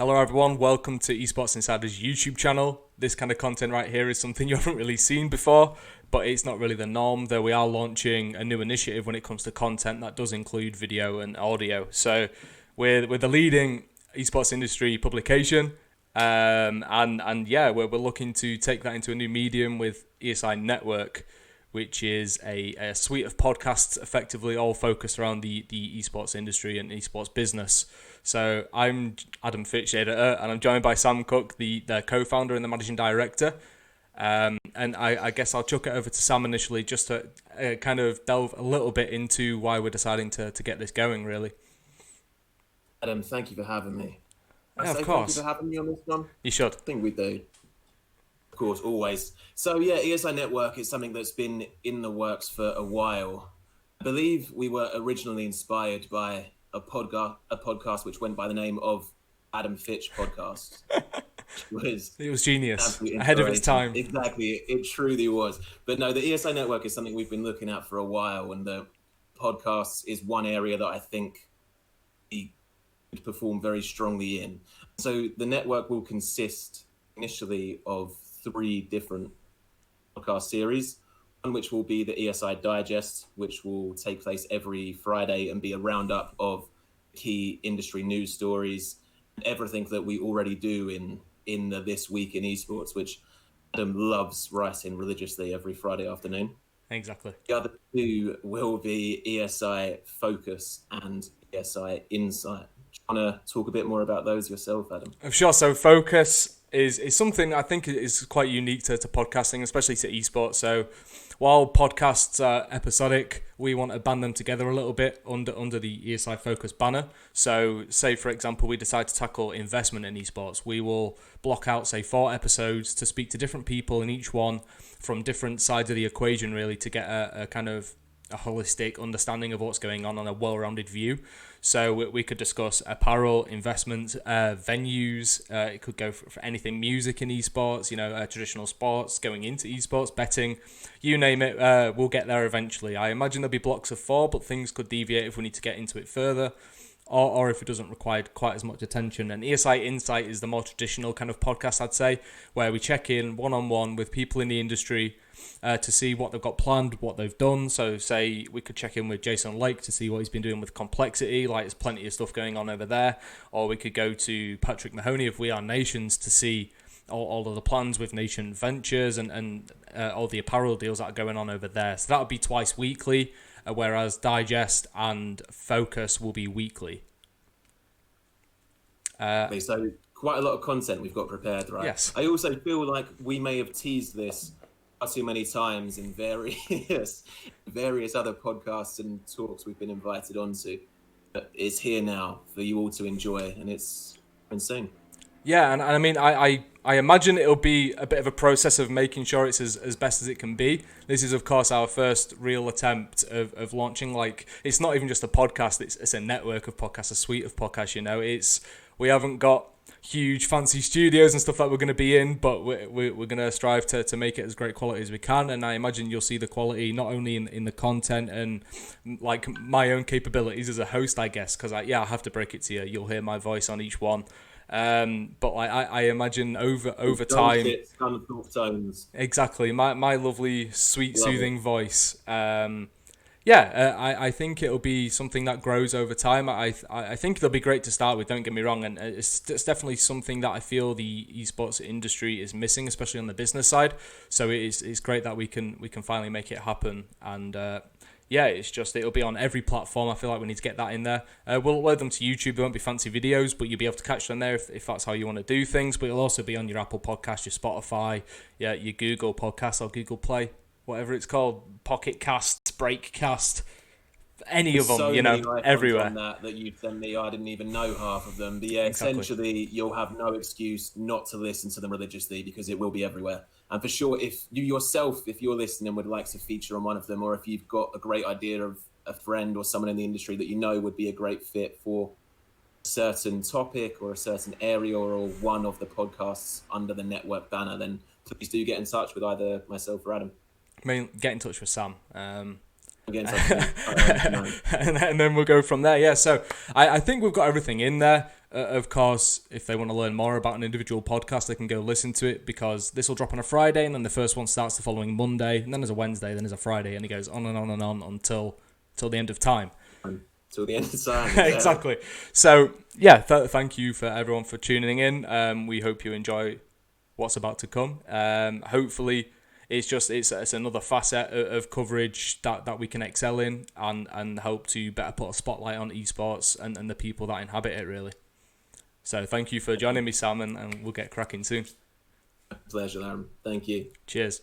Hello everyone, welcome to Esports Insider's YouTube channel. This kind of content right here is something you haven't really seen before, but it's not really the norm, though we are launching a new initiative when it comes to content that does include video and audio. So we're the leading esports industry publication, and yeah, we're looking to take that into a new medium with ESI Network, which is a suite of podcasts effectively all focused around the esports industry and esports business. So I'm Adam Fitch, editor, and I'm joined by Sam Cooke, the co-founder and the managing director. And I guess I'll chuck it over to Sam initially just to kind of delve a little bit into why we're deciding to get this going, really. Adam, thank you for having me. Yeah, of course. Thank you for having me on this one. You should. I think we do. Of course, always. So yeah, ESI Network is something that's been in the works for a while. I believe we were originally inspired by a podcast which went by the name of Adam Fitch podcast. It was genius, ahead of its time. Exactly, it truly was. But no, the ESI Network is something we've been looking at for a while, and the podcast is one area that I think we could perform very strongly in. So the network will consist initially of 3 different podcast series. One which will be the ESI Digest, which will take place every Friday and be a roundup of key industry news stories and everything that we already do in the This Week in Esports, which Adam loves writing religiously every Friday afternoon. Exactly. The other 2 will be ESI Focus and ESI Insight. Do you want to talk a bit more about those yourself, Adam? Sure. So Focus is something I think is quite unique to podcasting, especially to esports. So while podcasts are episodic, we want to band them together a little bit under the ESI Focus banner. So say, for example, we decide to tackle investment in esports. We will block out, say, 4 episodes to speak to different people in each one from different sides of the equation, really, to get a kind of a holistic understanding of what's going on a well-rounded view. So we could discuss apparel, investments, venues. It could go for anything, music in esports, traditional sports, going into esports, betting, you name it. We'll get there eventually. I imagine there'll be blocks of 4, but things could deviate if we need to get into it further, or if it doesn't require quite as much attention. And ESI Insight is the more traditional kind of podcast, I'd say, where we check in one-on-one with people in the industry to see what they've got planned, what they've done. So say we could check in with Jason Lake to see what he's been doing with complexity, like there's plenty of stuff going on over there. Or we could go to Patrick Mahoney of We Are Nations to see all of the plans with Nation Ventures and all the apparel deals that are going on over there. So that would be twice weekly, whereas Digest and Focus will be weekly. So quite a lot of content we've got prepared, right? Yes. I also feel like we may have teased this too many times in various other podcasts and talks we've been invited onto. But it's here now for you all to enjoy, and it's insane. Yeah, and I mean, I imagine it'll be a bit of a process of making sure it's as best as it can be. This is, of course, our first real attempt of launching. Like, it's not even just a podcast; it's a network of podcasts, a suite of podcasts. We haven't got huge fancy studios and stuff that we're going to be in, but we're going to strive to make it as great quality as we can. And I imagine you'll see the quality not only in the content and like my own capabilities as a host, I guess, because I have to break it to you. You'll hear my voice on each one. But I imagine over time, exactly, my lovely, sweet, soothing voice. I think it'll be something that grows over time. I think it'll be great to start with, don't get me wrong, and it's definitely something that I feel the esports industry is missing, especially on the business side. So it's great that we can finally make it happen. And it'll be on every platform. I feel like we need to get that in there. We'll upload them to YouTube. There won't be fancy videos, but you'll be able to catch them there if that's how you want to do things. But it'll also be on your Apple Podcast, your Spotify, your Google Podcast or Google Play, whatever it's called, Pocket Cast, Breakcast, any of them, so everywhere. On that you sent me, I didn't even know half of them. But yeah, exactly. Essentially, you'll have no excuse not to listen to them religiously because it will be everywhere. And for sure, if you're listening, would like to feature on one of them, or if you've got a great idea of a friend or someone in the industry that you know would be a great fit for a certain topic or a certain area or one of the podcasts under the network banner, then please do get in touch with either myself or Adam. Get in touch with Sam. Get in touch with and then we'll go from there. Yeah, so I think we've got everything in there. Of course, if they want to learn more about an individual podcast, they can go listen to it, because this will drop on a Friday, and then the first one starts the following Monday, and then there's a Wednesday, then there's a Friday, and it goes on and on and on until the end of time. Till the end of time. Exactly. So, yeah, thank you for everyone for tuning in. We hope you enjoy what's about to come. Hopefully, it's another facet of coverage that we can excel in, and hope to better put a spotlight on esports and the people that inhabit it, really. So thank you for joining me, Sam, and we'll get cracking soon. Pleasure, Aaron. Thank you. Cheers.